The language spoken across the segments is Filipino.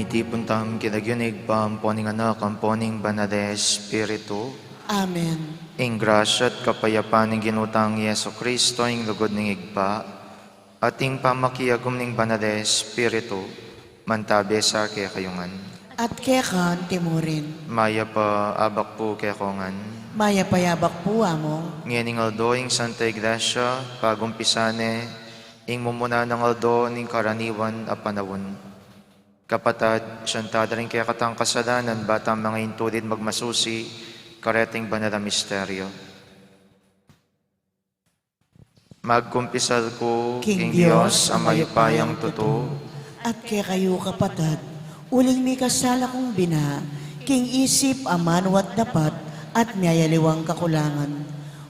iti puntang kinagyunig pamponing anak amponing banade Espiritu. Amen. Ing grasya at kapayapaan ng ginutang Yeso Kristo, ing lugod ng igba, at ing pamakiyagom ng banade Espiritu, mantabi sa kaya kayungan. At kekan timurin, Maya pa abak po kaya kongan. maya payabak po among, Ngayon aldo ing Santa Iglesia, pagumpisane, ing mumuna ng aldo ning karaniwan a panawon. Kapatad, siyanta rin kaya katang kasalanan, batang mga intulid magmasusi, kareting banal na misteryo. Magkumpisal ko, King Diyos, ang mayupayang totoo, at kaya kayo kapatad, uling may kasala kong bina, king isip aman wat dapat, at niyayaliwang kakulangan.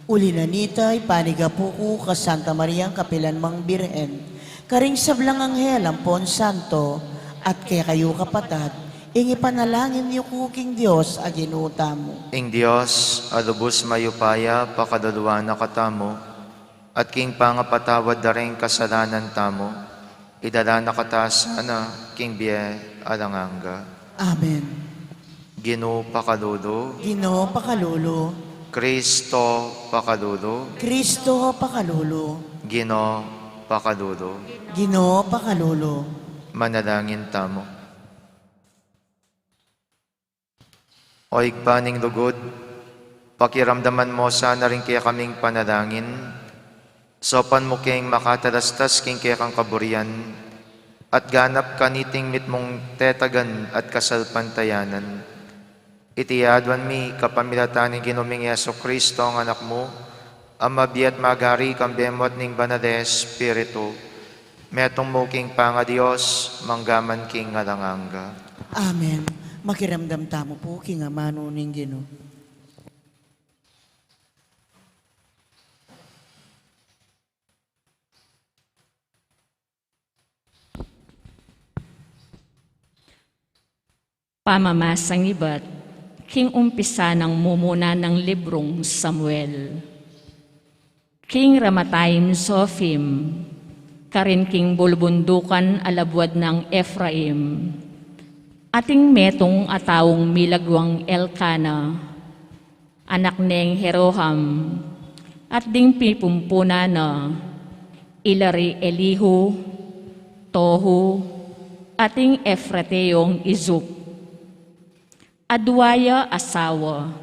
Uli na nita'y panigapu ko ka Santa Mariang Kapilan Mang Birhen, karing sablang anghel ampon santo, at kaya kayo kapatad, ingi panalangin niyo ko King Diyos aginuta mo. Ing Diyos, alubos mayupaya, pakaduluan na katamo, at king pangapatawad na rin kasalanan tamo, idala na katasana, king biye alanganga. Amen. Gino pakalulo, Ginoo pakalulo, Kristo pakalulo, Kristo pakalulo, Gino pakalulo. Ginoo pakalulo. Manalangin tamo. O igpaning lugod, pakiramdaman mo sana rin kaya kaming panalangin, sopan mo kayong makatalastas king kaya kang kaburian, at ganap kaniting mitmong tetagan at kasalpantayanan. Itiyadwan mi kapamilataning ginuming Yeso Kristo ang anak mo, ang mabiat magari kang bemot ning banade Espiritu, metong mo king panga Diyos, manggaman king ngalanganga. Amen. Makiramdam tamo po king amano ning Ginoo. Pamamasang iba't, king umpisa ng mumuna ng librong Samuel. King Ramataim Zophim, karin king bulbundukan alabwad ng Ephraim, ating metong atawong milagwang Elkana, anak neng Jeroham, at ding pipumpuna na Ilari Elihu, Tohu, ating Efrateyong Izuk, adwaya asawa,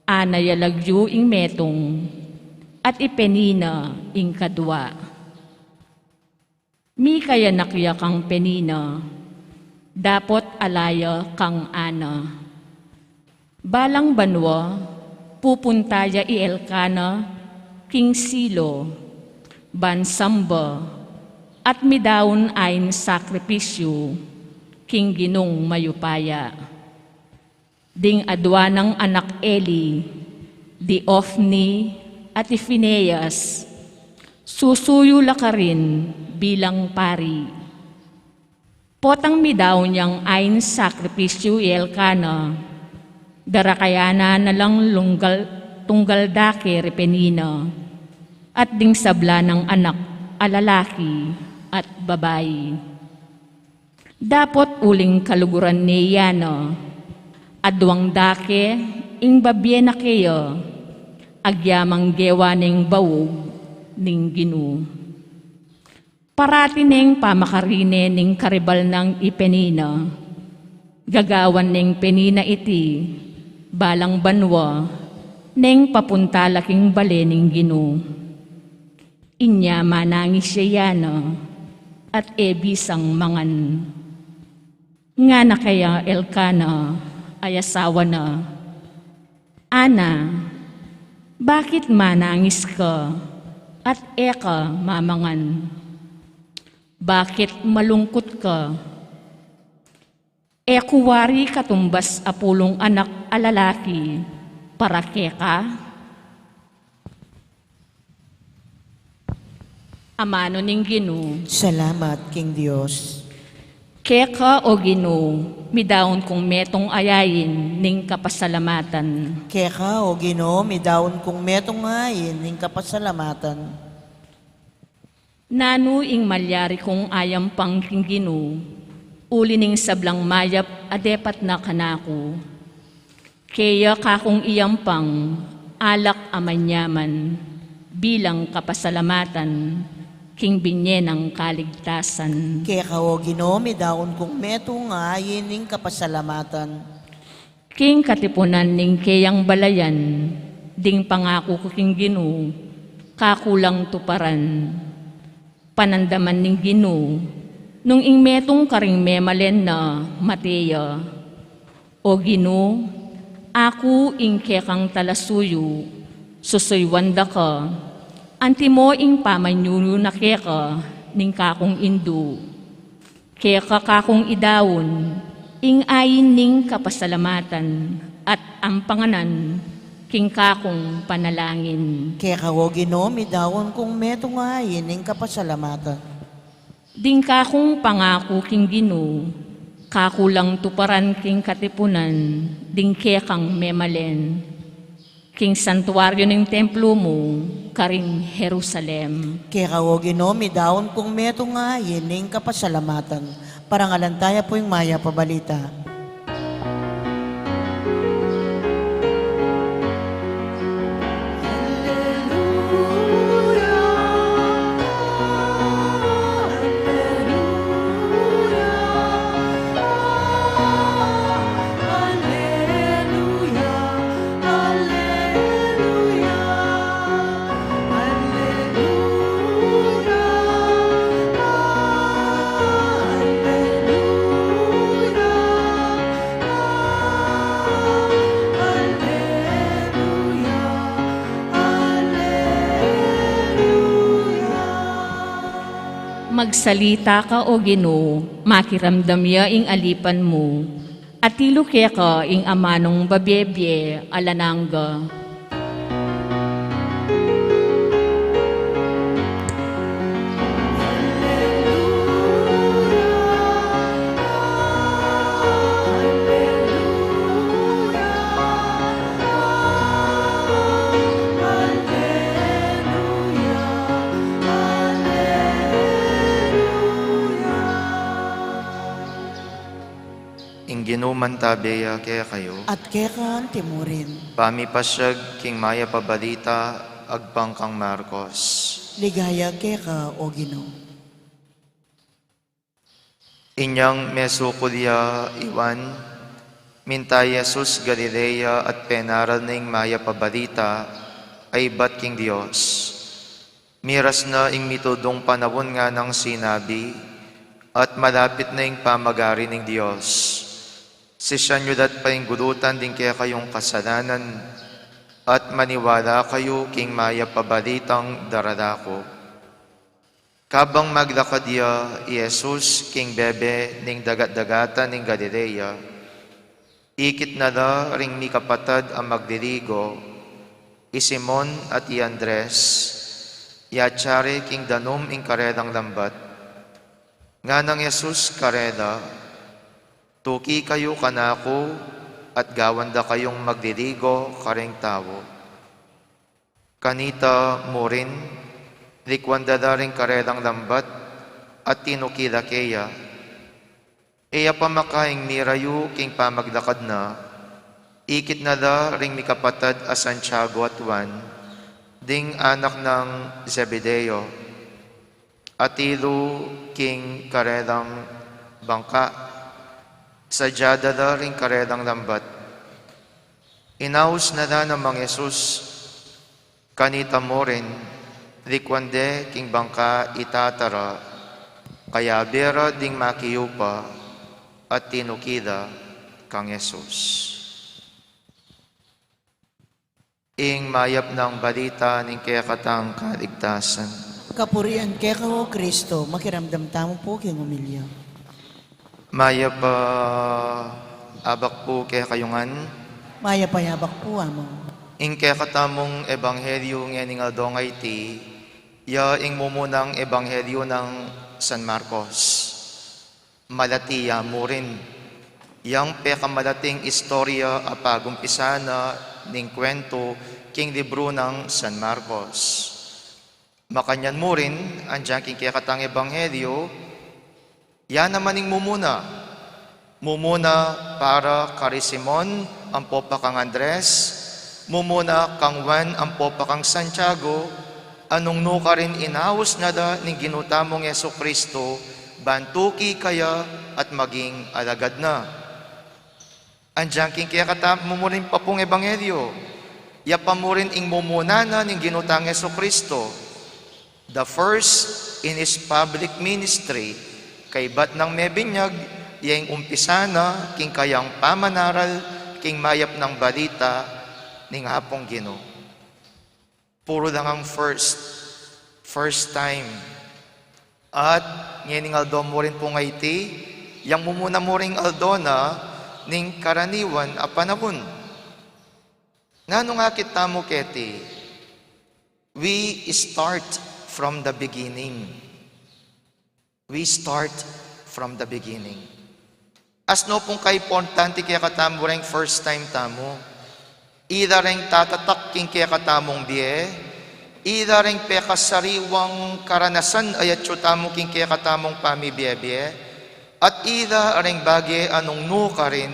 anayalagyo ing metong, at ipenina ing kadwa. Mi kaya nakya kang penina, dapot alaya kang ana. Balang banwa, pupuntaya i Elkana, king Silo, bansamba, at midaon ayn sakripisyo, king Ginong mayupaya. Ding adwa ng anak Eli, di Ofni at Iphineas, susuyo ka rin bilang pari. Potang midaw niyang ayn sakripisyo Elkana, darakayana na lang tunggal dake repenina, at ding sabla ng anak alalaki at babayi. Dapot uling kaluguran niya na, adwang dake ing babye na kayo, agyamang gewa ning bawog ning Ginoo. Parati ning pamakarine ning karibal ng ipenina, gagawan ning penina iti, balang banwa, ning papuntalaking bale ning Ginoo. Inya manangis siya yana, at ebisang mangan. Nga na kaya Elkana, ay asawa na, Ana, bakit manangis ka at eka mamangan? Bakit malungkot ka? Kuwari katumbas apulong anak alalaki, para keka? Amano ning Ginoo, Salamat King Diyos. keka o Ginoo, midaon kong metong ayayin ning kapasalamatan. Keka o Ginoo, midaon kong metong ngayin ning kapasalamatan. Nanu ing malyari kong ayam pang Ginoo, uli ning sablang mayap adepat na kanako. Kaya kakong iyampang alak amanyaman bilang kapasalamatan king binye ng kaligtasan. Kaya kao Ginoo, midaon kong meto nga yining kapasalamatan. King katipunan ning kayang balayan, ding pangako ko king Ginoo, kakulang tuparan. Panandaman ning Ginoo, nung ing metong karing memalen na Mateya. O Ginoo, ako ing kekang talasuyo, susuywanda ka, anti mo ing pamanyuno na keka, ning kakong indu. Keka kakong idawon, ing ayin ning kapasalamatan, at ang panganan, king kakong panalangin. Kaya kao Ginoo, midaon kong meto nga yining kapasalamatan. Ding kakong pangako king Ginoo, kakulang tuparan king katipunan, ding kekang memalen. King santuaryo ng templo mo, karing Jerusalem. Kaya kao Ginoo, midaon kong meto nga yining kapasalamatan. Parangalantaya po yung maya pabalita. Magsalita ka o Ginoo, makiramdam ya ing alipan mo, at tilo ka ing amanong babebye alananga. Ginuman tabeya kaya kayo, At kaya kan timurin. pamipasyag king maya pabalita, agpang kang Marcos. Ligaya kaya ka o Ginoo. Inyang mesukulya iwan, mintay Jesus Galilea at penaral ning maya pabalita, ay bat king Dios. Miras na ing mitudong panawon nga ng sinabi, at malapit na ing pamagari ning Dios. Sisyan nyo dat painggulutan din kaya kayong kasalanan, at maniwala kayo king maya pabalitang daradako. Kabang maglakad ya, Jesus king bebe ning dagat-dagatan ning Galilea, ikit na da ring mi kapatad ang magdirigo, Simon at Andres, yatsare king danom ing karedang lambat. Nga nang Jesus kareda, tuki kayo kanako at gawanda kayong magdirigo kareng tao. Kanita mo rin, likwanda da rin karedang lambat at tinukila keya. Eya pamakaing mirayu king pamaglakad na, ikit na da ring mikapatad a Santiago at Juan, ding anak ng Zebedeo, at ilo king karedang bangka, sadyada da ring karedang lambat. Inaus na da ng mga Jesus, kanita mo rin, likwande king bangka itatara, kaya bera ding makiyupa, at tinukida kang Jesus. Ing mayap ng balita ning kaya katang kaligtasan. Kapurian kaya ka o Kristo, makiramdam tamo po kayong umilya. Maya pa abak po kaya kayungan, Maya payabak po amo. ing kaya katamong ebanghelyo nga ning adongay ti, ya ing mumunang ebanghelyo ng San Marcos. Malatiya mo rin, yang pekamalating istorya apagumpisa na ning kwento king libro ng San Marcos. Makanyan mo rin, andyan king kaya katang ebanghelyo, yan naman ing mumuna, Mumuna para kari Simon, ang popa kang Andres, mumuna kang Juan, ang popa kang Santiago, anong nuka rin inawas na da ni ginutamong Yeso Kristo, bantuki kaya at maging alagad na. Andiyan king kaya katamo mo rin pa pong ebanghelyo, yapa mo rin ing mumunana ng ginutang Yeso Kristo, the first in His public ministry, kay bat ng mebinyag, yang umpisa na, king kayang pamanaral, king mayap ng balita, ning hapong Gino. Puro lang ang first time. At ngayon aldo mo rin po ngayti, yang mumuna mo rin aldo na, ning karaniwan a panahon. Ngano nga kita mo keti, we start from the beginning. We start from the beginning. As no pong ka-importante kaya katamo rin first time tamo, ida rin tatatak king kaya katamong biye, ida rin pekasariwang karanasan ayat tamo king kaya katamong pamibiyebye, at ida rin bagay anong nuka rin,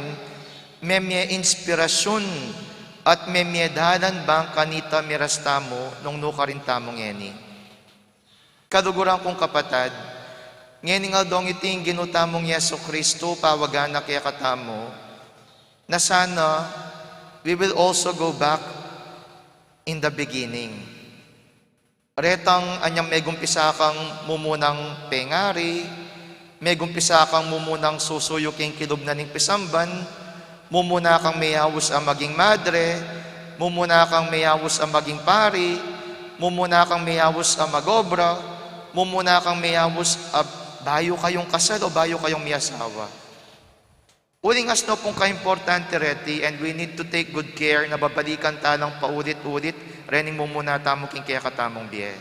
memye inspirasyon at memye dalan bang kanita miras tamo nung nuka rin tamong eni. Kaduguran kong kapatad, ngayon nga dong iting ginutamong Yeso Kristo, pawagan na kaya katamo, na sana we will also go back in the beginning. Retang anyang may gumpisa kang mumunang pengari, may gumpisa kang mumunang susuyo king kilub na ning pisamban, mumuna kang mayawos ang maging madre, mumuna kang mayawos ang maging pari, mumuna kang mayawos ang magobra, mumuna kang mayawos bayo kayong kasal o bayo kayong may asawa. Uling asno pong ka-importante reti, and we need to take good care na babalikan talang paulit-ulit, rening mumuna tamo king kaya katamong biye.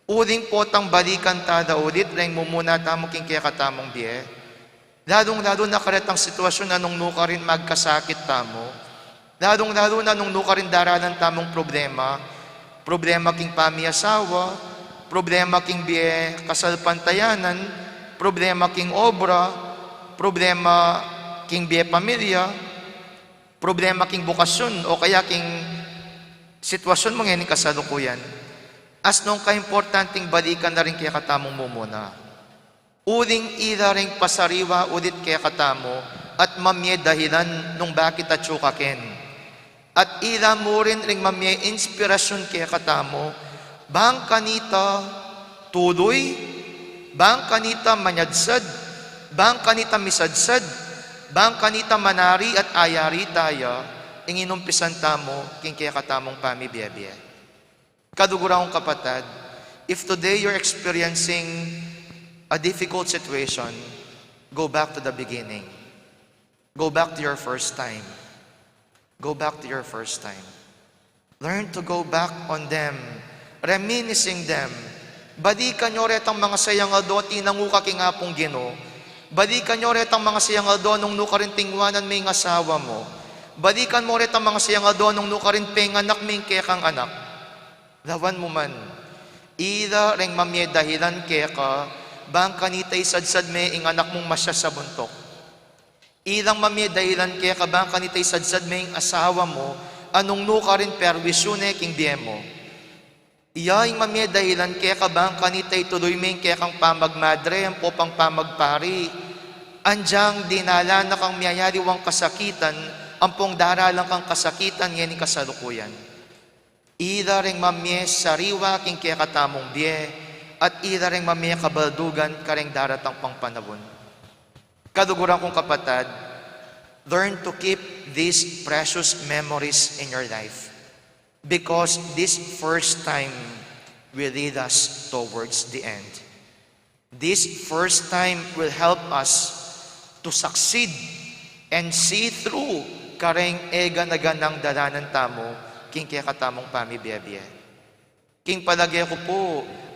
Uling potang balikan tada ulit, rening mumuna tamo king kaya katamong biye. Ladong-lalo na karetang sitwasyon na nung nuka rin magkasakit tamo, ladong-lalo na nung nuka rin daralan tamong problema king pamiasawa, problema king biye kasal pantayanan, problema king obra, problema king biye pamilya, problema king bukasyon, o kaya king sitwasyon mo ngayon kasalukuyan. As nung ka-importanting balikan na rin kaya katamong mumuna. Uling ila rin pasariwa ulit kaya katamo at mamye dahilan nung bakit at syukaken. At ila mo rin mamye inspirasyon kaya katamo, bang kanita tuloy, bang kanita manyadsad, bang kanita misadsad, bang kanita manari at ayari tayo, inginumpisan tamo, king kaya katamong pamibiyabye. Kadugurang kapatad, if today you're experiencing a difficult situation, go back to the beginning. Go back to your first time. Go back to your first time. Learn to go back on them, reminiscing them. Balikan nyo retang mga sayang aldo, tinanguka king hapong Gino. Balikan nyo retang mga sayang aldo, nung nuka rin tingwanan may asawa mo. Balikan mo retang mga sayang aldo, nung nuka rin penganak may kekang anak. Lawan mo man. Ida ring mamye dahilan keka, bang kanitay sadsad may ing anak mong masya sa buntok. Ilang mamye dahilan keka, bang kanitay sadsad may ing asawa mo, anong nuka rin perwisyone king diemo. Iyaing mamye dahilan kaya kabang kanitay tuloy may kaya kang pamagmadre, ang popang pamagpari. Andyang dinala na kang miyayariwang kasakitan, ang pong daralang kang kasakitan, yan kasalukuyan. Ida ring mamye sariwa king kaya katamong biye, at ida ring mamye kabaldugan karing daratang pang panahon. Kaduguran kong kapatad, learn to keep these precious memories in your life. Because this first time will lead us towards the end. This first time will help us to succeed and see through kareng ega-naganang dalanan tamo king kaya katamong pamibiyabye. King palagay ko po,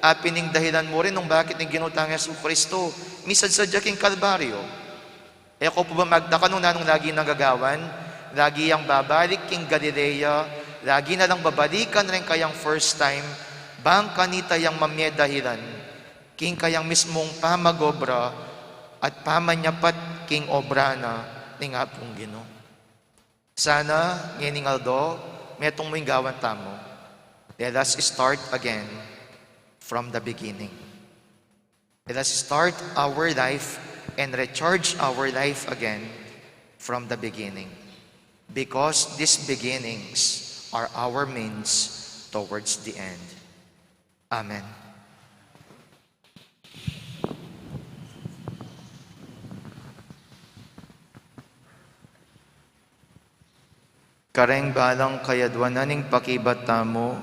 apining dahilan mo rin nung bakit ng ginutang Yesu Kristo, misadsadya king Kalbaryo. Eko po ba magdaka nung nanong lagi nagagawan, lagi ang babalik king Galilea, lagi na lang babalikan rin kayang first time, bang kanita yang mamye dahilan, king kayang mismong pamagobra at pamanyapat king obra na ni nga pong Ginoo. Sana ngayon aldo, metong mo gawan tamo. Let us start again from the beginning. Let us start our life and recharge our life again from the beginning. Because these beginnings are our means towards the end. Amen. Kareng balang kayadwanan ning pakibat tamo,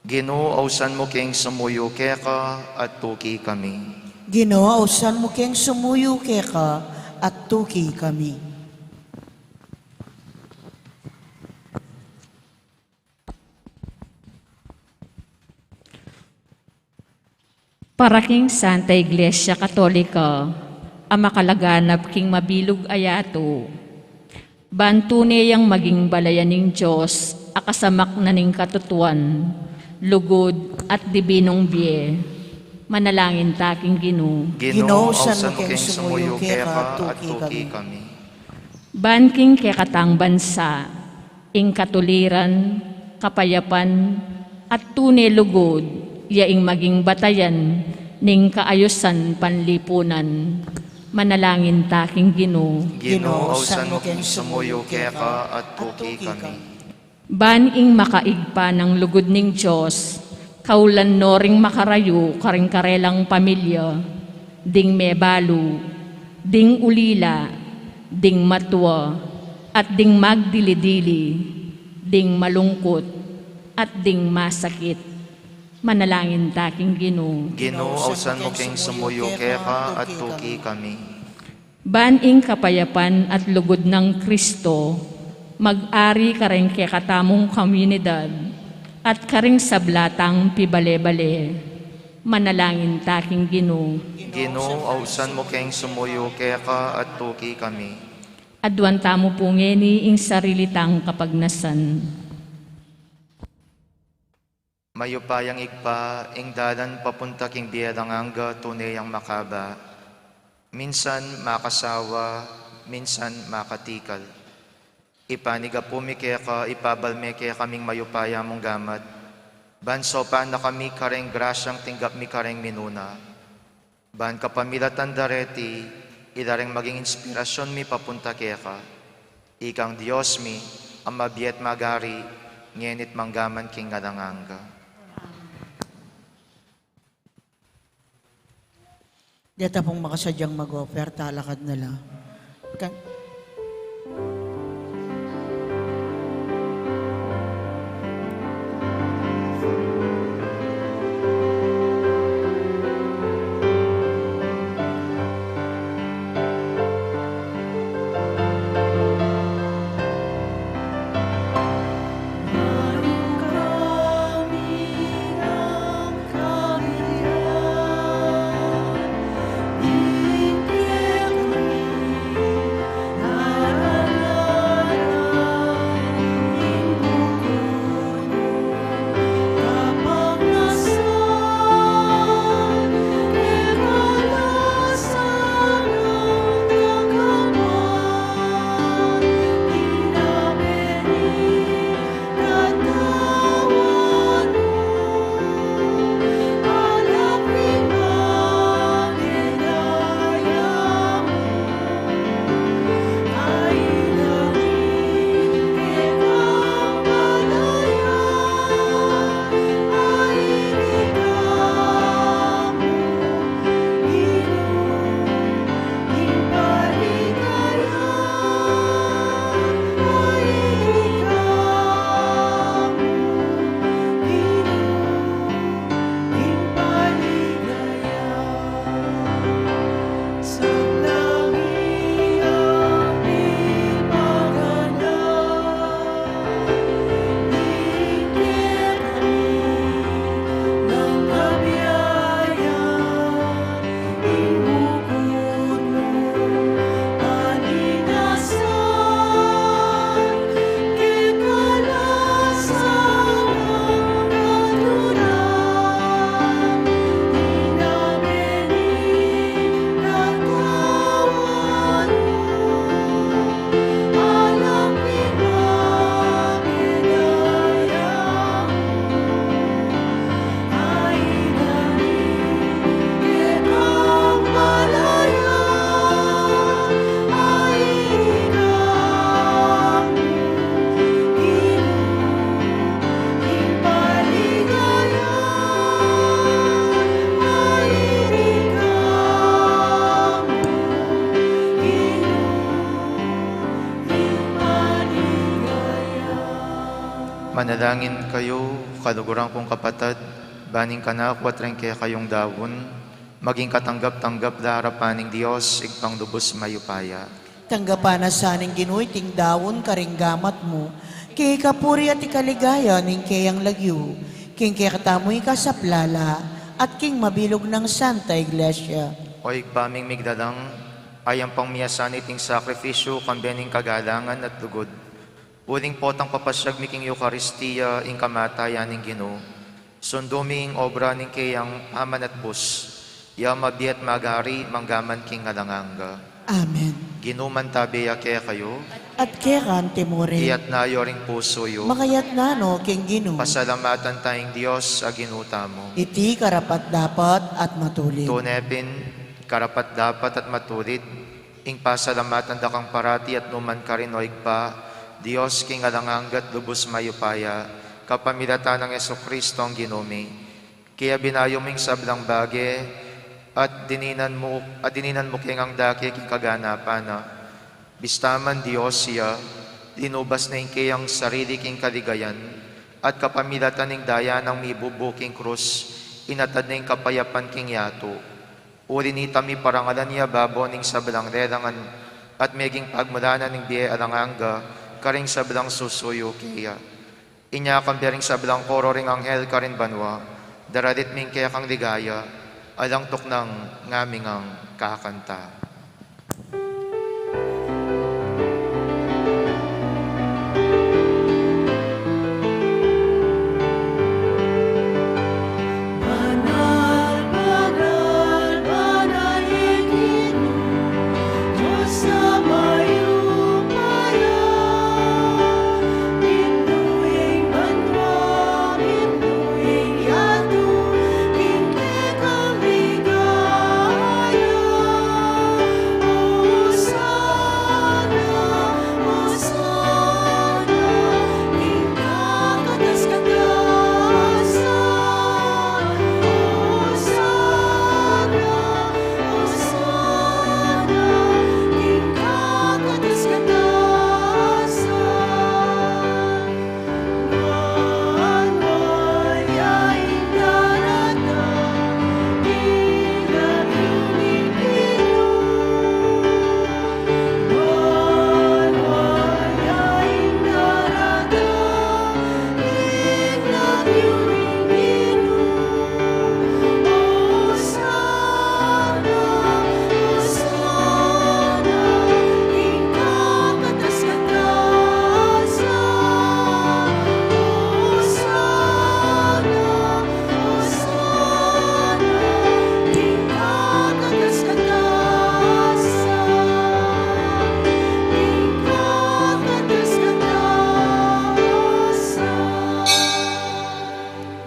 Ginoo awsan mo keng sumuyo keka at tuki kami. Ginoo, ausan mo keng sumuyo keka at tuki kami. Para king Santa Iglesia Katolika, ang makalaganap king mabilog ayato, bantunay ang maging balayan ng Diyos, akasamak na ning katutuan, lugod at dibinong biye, manalangin taking Ginoo. Ginoo awsan mo keng sumuyo keka at tuki kami. Ban king kekatang bansa, ing katuliran, kapayapan, at tunay lugod, yaing maging batayan, ning kaayusan panlipunan, manalangin taking Ginoo. Ginoo awsan mo keng sumuyo keka at tuki kami. Ban ing makaigpa ng lugod ning Diyos, kaulan no ring makarayo karing karelang pamilya, ding mebalo, ding ulila, ding matwa, at ding magdilidili, ding malungkot, at ding masakit. Manalangin taking Ginoo. Ginoo awsan mo keng sumuyo keka at tuki kami. Ban ing kapayapan at lugod ng Kristo, mag-ari karing kekatamong komunidad, at karing sablatang pibale-bale. Manalangin taking Ginoo. Ginoo awsan mo keng sumuyo keka at tuki kami. Adwan tamo po ngeni ing sarilitang kapagnasan. Mayupayang igpa, ing dalan papunta king biyadang angga, tunay ang makaba. Minsan makasawa, minsan makatikal. Ipaniga pumike ka, ipabalme kaya kaming mayupaya mong gamat. Banso pa na kami kareng grasyang tinggap mi kareng minuna. Ban kapamilatan dareti, idareng maging inspirasyon mi papunta kaya ka. Ikang Diyos mi, ang mabiyet magari, ngenit manggaman king ngadanganga. Dito pong makasadyang mag-offer, talakad na lang. Manalangin kayo, kaluguran kong kapatid, baning kanako at rin kaya kayong dawon, maging katanggap-tanggap da harapaning Diyos, igpang lubos mayupaya. Tanggapan na saning Ginoy ting dawon karinggamat mo, kay kapuri at ikaligaya ning kayang lagyo, king kaya katamoy ka sa plala, at king mabilog ng Santa Iglesia. O igpaming migdalang, ayang pang miyasan iting sakripisyo, kambening kagalangan at lugod. Uling potang papasyag miking Eucharistia, ing kamatayan ning Ginoo. Sunduming obra ning kayang haman at bus, ya mabiat magari, manggaman king alanganga. Amen. Ginuman tabiya kaya kayo, At kekan timore, iyat na yoring puso yo, makayat na no king Ginoo. pasalamatan tayong Diyos sa ginuta mo. Iti karapat dapat at matuloy. Tunepin, karapat dapat at matulit, ing pasalamatan da kang parati at numan ka rin oig pa, Diyos king alanganggat lubos mayupaya, kapamilata ng Kristo ang ginumi. Kaya binayuming sablang bage, at dininan mo king ang daki king kaganapan na, bistaman Diyos siya, linubas na ing kayang sarili king kaligayan, at kapamilatan ning daya ng mibubuking krus, inatad na ing kapayapan king yato. Uri ni tami parangalan niya babo ning sablang rerangan, at meging pagmulanan ning biye alanganga, karing sablang susuyo kaya. Inya kang bering sablang koro ring anghel karin banwa, daradit ming kaya kang ligaya, alang tok ng ngaming ang kakanta.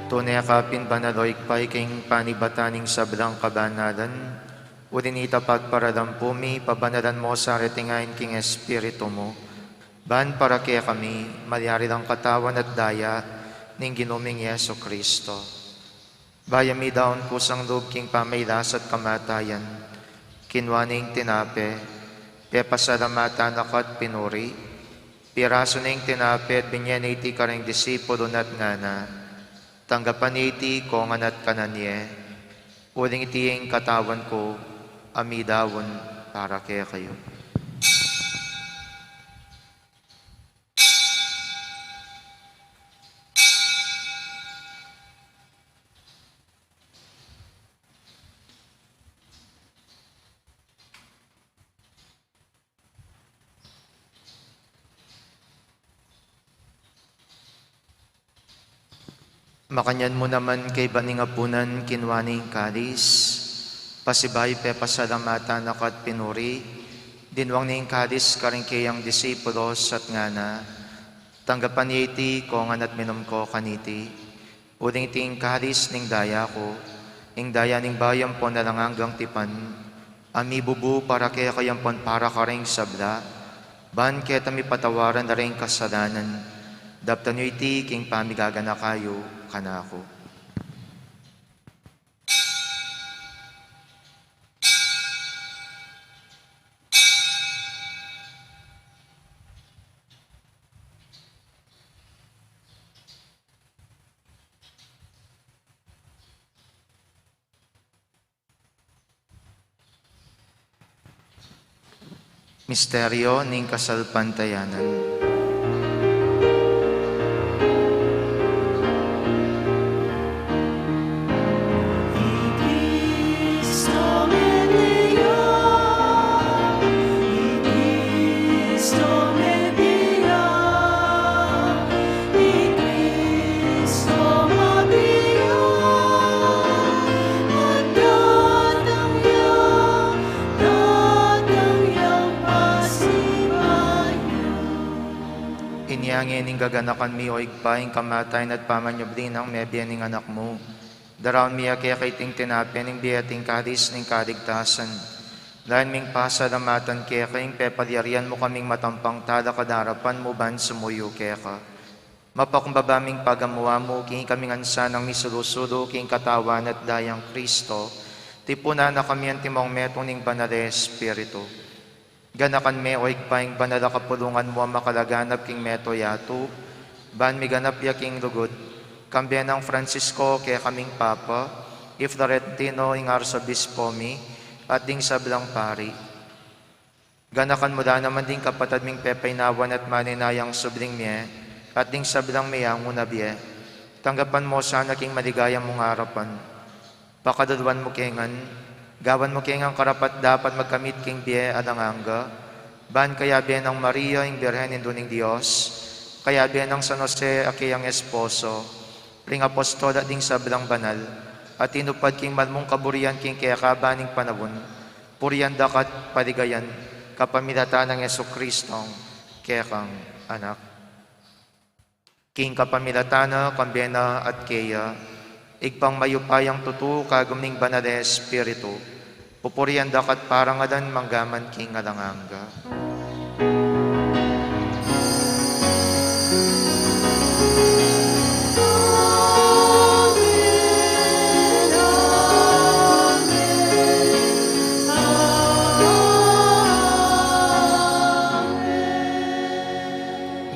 Tunayakapin banaloy pay king panibataning sablang kabanalan, urinita pagparadampumi, pabanalan mo sa retingain king espiritu mo, ban para kaya kami, malyari lang katawan at daya, ning ginuming Yeso Kristo. Bayami daon kusang loob king pamaylas at kamatayan, kinwaning tinape, pepasalamatan akat pinuri, piraso ning tinape at binyaniti karing disipulo at ngana, tanggapan iti ko nganat kananye, uling itiing katawan ko, amidawon para kaya kayo. Makanyan mo naman kay baningapunan kinwaning kalis, pasibay pe pasalamatan akat pinuri, dinwang ning kalis karing kayang disipulos at ngana, tanggapan iti ko nganat minom ko kaniti, uling ting kalis ning daya ko, ing daya ning bayam po na lang hanggang tipan, ami bubu para kaya kayampon para karing sabla, ban kaya tami patawaran na rin kasalanan, daptan nyo iti king pamigagana kayo, kanako. Misteryo ning kasalpantayanan. Inyangin ning gaganakan mi o igpaing kamatayan at pamanyobling ng mebyen ning anak mo. Daraon miya kaya kaiting tinapyan ning biyating kadis ning kadigtasan. Dahil ming pasalamatan kaya kayong pepalyarian mo kaming matampang tada kadarapan mo ban sumuyo kaya ka. Mapakumbabaming pagamuwa mo king kaming ansa ng misulusudo king katawan at dayang Kristo. Tipuna na kami ang timong metong ning banale Espiritu. Ganakan me o igpaing banala kapulungan mo ang makalaganap king meto yato, ban mi ganap ya king lugod, kambiyan ng Francisco kaya kaming Papa, if the retino ing Arsobispo mi, at ding sablang pari. Ganakan mo da naman ding kapatad ming pepaynawan at maninayang subling miye, at ding sablang miyang unabye. Tanggapan mo sana king maligayang mong harapan. Pakadalwan mo kengan, gawan mo kaya ang karapat dapat magkamit king biye adanganga, ban kaya biye ng Maria ing Birhen induning Diyos, kaya biye ng San Jose akiyang esposo, ring apostol at ding sablang banal, at tinupad king malmong kaburian king kaya kabaning panawon, purian dakat paligayan, kapamilatan ng Yesu Kristong kaya kang anak. King kapamilatana, kambena at kaya, igpang mayupayang tutu kagumning banale Espiritu, pupurian dakat parangadan manggaman king alanganga.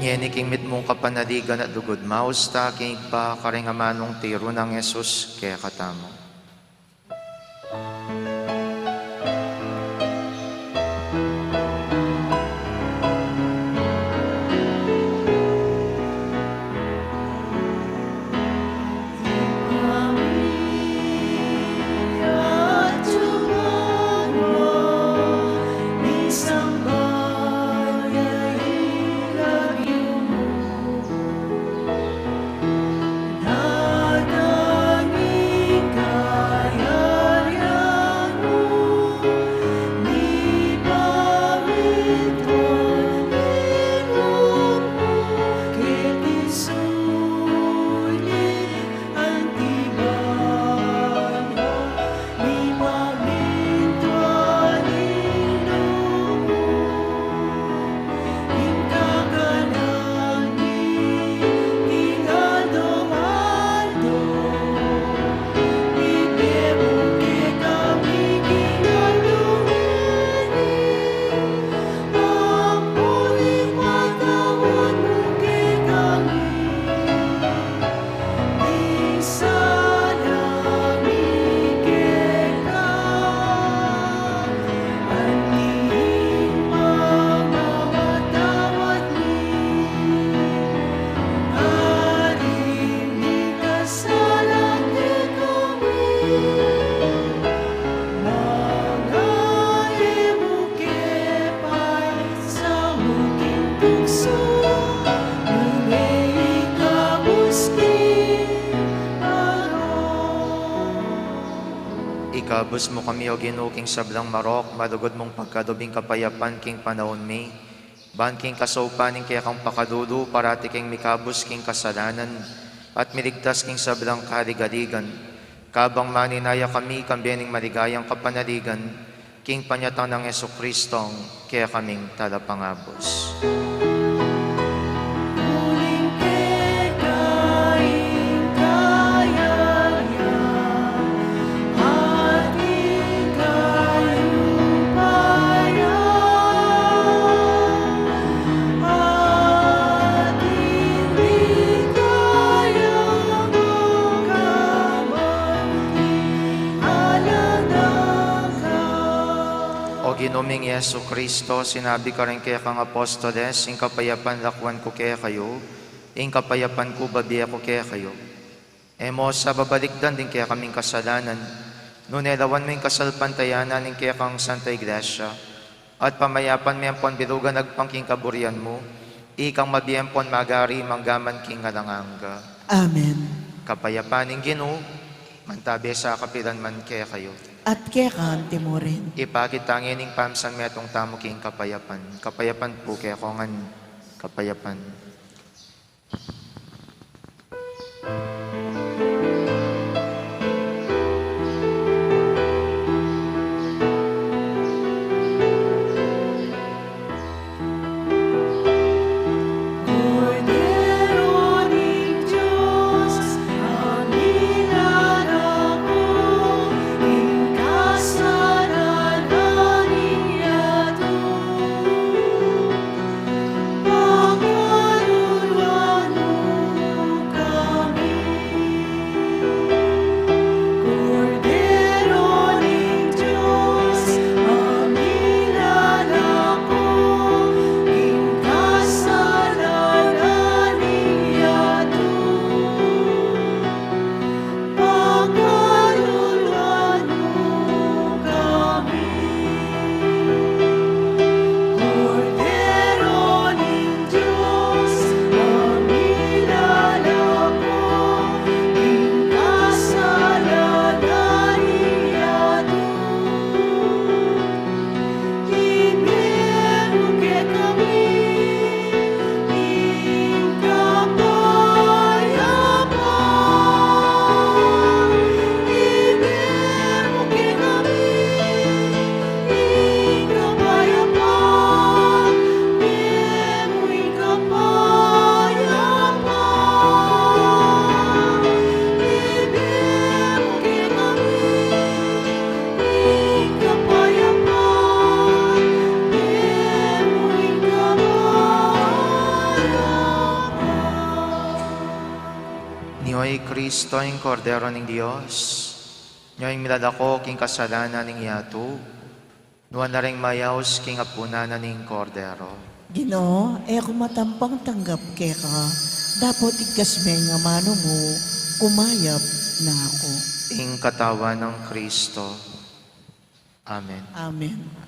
Ngeni king mitmong kapanaligan at dugod maus ta king pa karingamanong tiro ng Yesus kaya katamo. Ikabos mo kami o ginuking sablang marok, madugod mong pagkadubing kapayapan king panahon mi, ban king kasaupaning kaya kang pakadudu, parati king mikabos king kasalanan, at miligtas king sablang kaligaligan. Kabang maninaya kami, kambiyaning maligayang kapanaligan, king panyatang ng Yesu Kristong, kaya kaming talapangabos. O O ginuming Yesu Kristo, sinabi ka rin kaya kang apostoles, ing kapayapan lakwan ko kaya kayo, ing kapayapan ko babiya ko kaya kayo. Emo sa babalikdan din kaya kaming kasalanan, nunelawan mo yung kasalpantayanan ing kaya kang Santa Iglesia, at pamayapan mo yung bilugan nagpangking kaburian mo, ikang mabiyempon magari manggaman king ngalanganga. Amen. Kapayapaning Ginoo, mantabi sa kapilan man kaya kayo. At kaya kanti mo rin. Ipakitangin ing pamsan metong tamo king kapayapan. Kapayapan po kaya kongan kapayapan. Niyo'y Kristo ang kordero ng Diyos, niyo'y miladako king kasalanan ng yato, nuwan na rin mayaws king apunanan ng kordero. Ginoo, ako matampang tanggap kaya ka. Dapat ikasme nga mano mo, kumayap na ako. Ing katawan ng Kristo. Amen. Amen.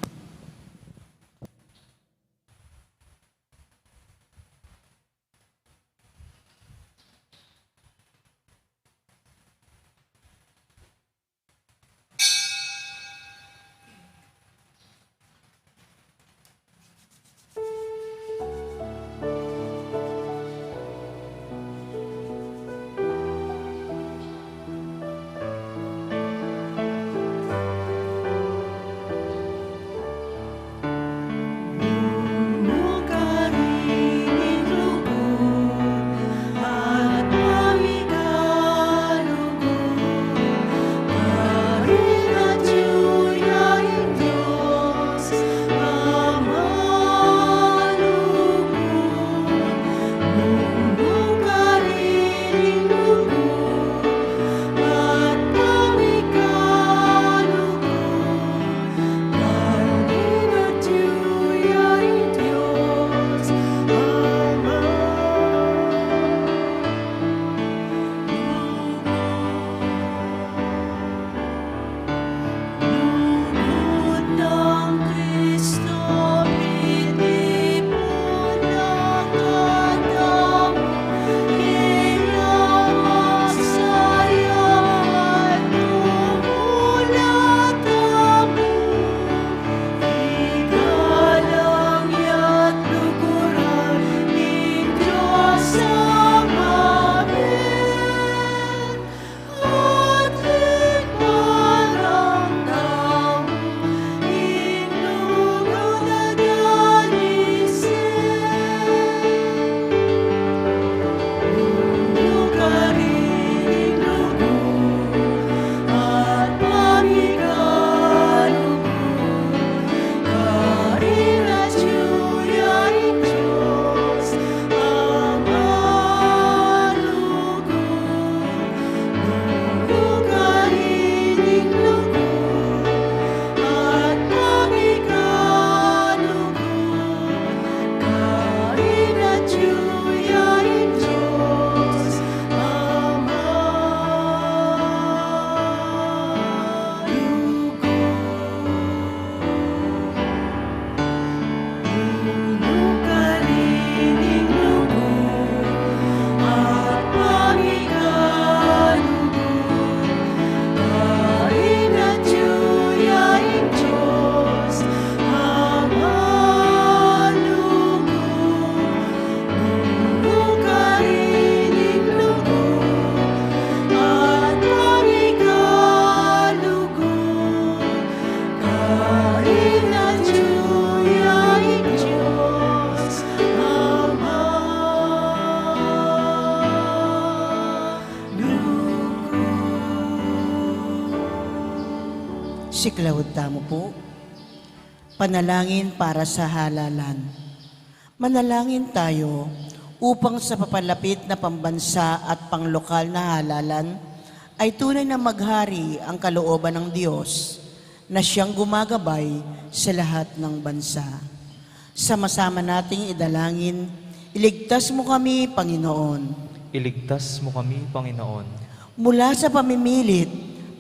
Masaklawad tamo po. Panalangin para sa halalan. Manalangin tayo upang sa papalapit na pambansa at panglokal na halalan ay tunay na maghari ang kalooban ng Diyos na siyang gumagabay sa lahat ng bansa. Sama-sama nating idalangin, iligtas mo kami, Panginoon, Iligtas mo kami, Panginoon, mula sa pamimilit,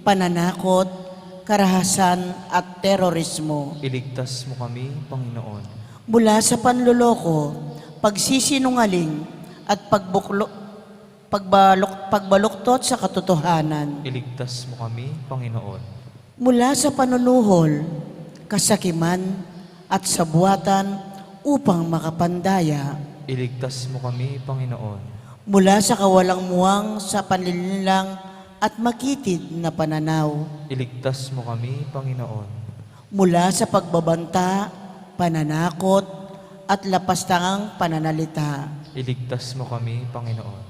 pananakot, karahasan at terorismo, iligtas mo kami, Panginoon, mula sa panloloko, pagsisinungaling at pagbaluktot sa katotohanan, iligtas mo kami, Panginoon, mula sa panunuhol, kasakiman at sabuatan upang makapandaya, iligtas mo kami, Panginoon, mula sa kawalang muwang sa panlililang at makitid na pananaw, iligtas mo kami, Panginoon, mula sa pagbabanta, pananakot at lapastangang pananalita. iligtas mo kami, Panginoon,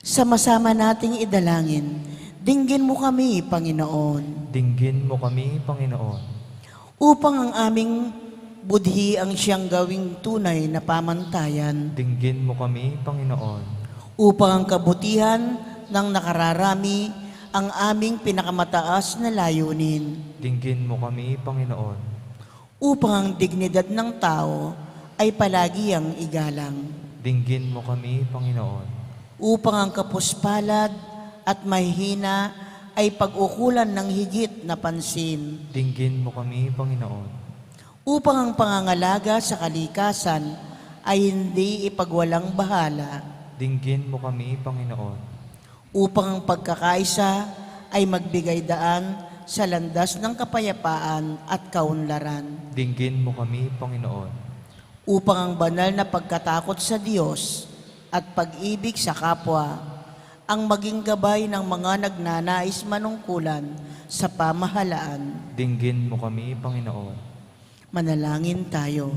Sama-sama nating idalangin, dinggin mo kami, Panginoon, dinggin mo kami, Panginoon, upang ang aming budhi ang siyang gawing tunay na pamantayan, dinggin mo kami, Panginoon, upang ang kabutihan ng nakararami ang aming pinakamataas na layunin, dinggin mo kami, Panginoon, upang ang dignidad ng tao ay palagi ang igalang, dinggin mo kami, Panginoon, upang ang kapuspalad at mahihina ay pag-ukulan ng higit na pansin, dinggin mo kami, Panginoon, upang ang pangangalaga sa kalikasan ay hindi ipagwalang bahala, dinggin mo kami, Panginoon, upang ang pagkakaisa ay magbigay daan sa landas ng kapayapaan at kaunlaran, dinggin mo kami, Panginoon, upang ang banal na pagkatakot sa Diyos at pag-ibig sa kapwa ang maging gabay ng mga nagnanais manungkulan sa pamahalaan. dinggin mo kami, Panginoon, Manalangin tayo.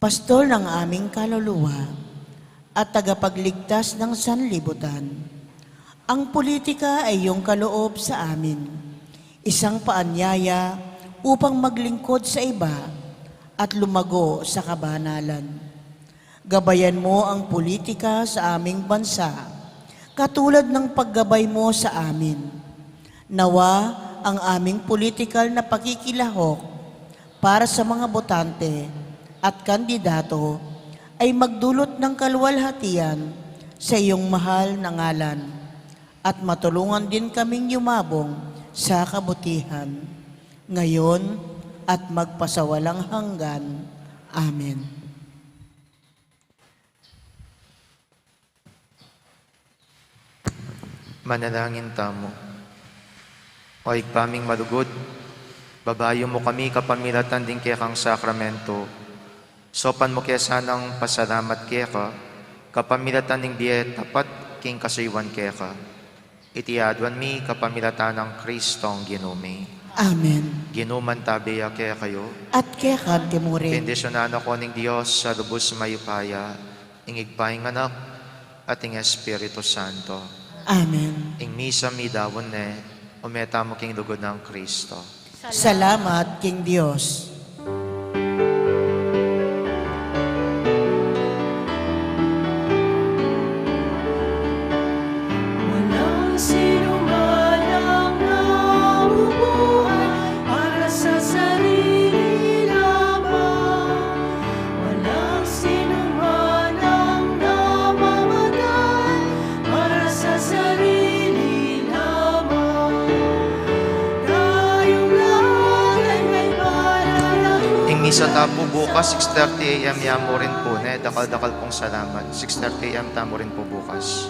Pastor ng aming kaluluwa at tagapagligtas ng sanlibutan, ang politika ay iyong kaloob sa amin, isang paanyaya upang maglingkod sa iba at lumago sa kabanalan. Gabayan mo ang politika sa aming bansa, katulad ng paggabay mo sa amin. Nawa ang aming politikal na pakikilahok para sa mga botante at kandidato ay magdulot ng kaluwalhatian sa iyong mahal na ngalan at matulungan din kaming yumabong sa kabutihan, ngayon at magpasawalang hanggan. Amen. Manalangin tamo. O igpaming malugod, babayo mo kami kapamilatan din kaya kang sakramento. Sopan mo kaya sanang pasalamat kaya ka, kapamilatan ng diet tapat king kasaywan kaya ka. Itiadwan mi kapamilatan ng Kristong ginumi. Amen. Ginuman tabiya kaya kayo. At kaya kanti mo rin. Bendisyonan ako ng Diyos sa lubos mayupaya, ingigpaing anak at ing Espiritu Santo. Amen. Ing misa mi dawon ne, umeta mo king lugod ng Kristo. Salamat, King Diyos. Walang sinuman ang nabubuhay para sa sarili lamang. Walang sinuman ang namamatay para sa sarili lamang. Tayong lahat ay may pananagutan. Ing misa tapo bukas, 6:30 AM yamo rin po ne, dakal-dakal pong salamat. 6:30 AM tamo rin po bukas.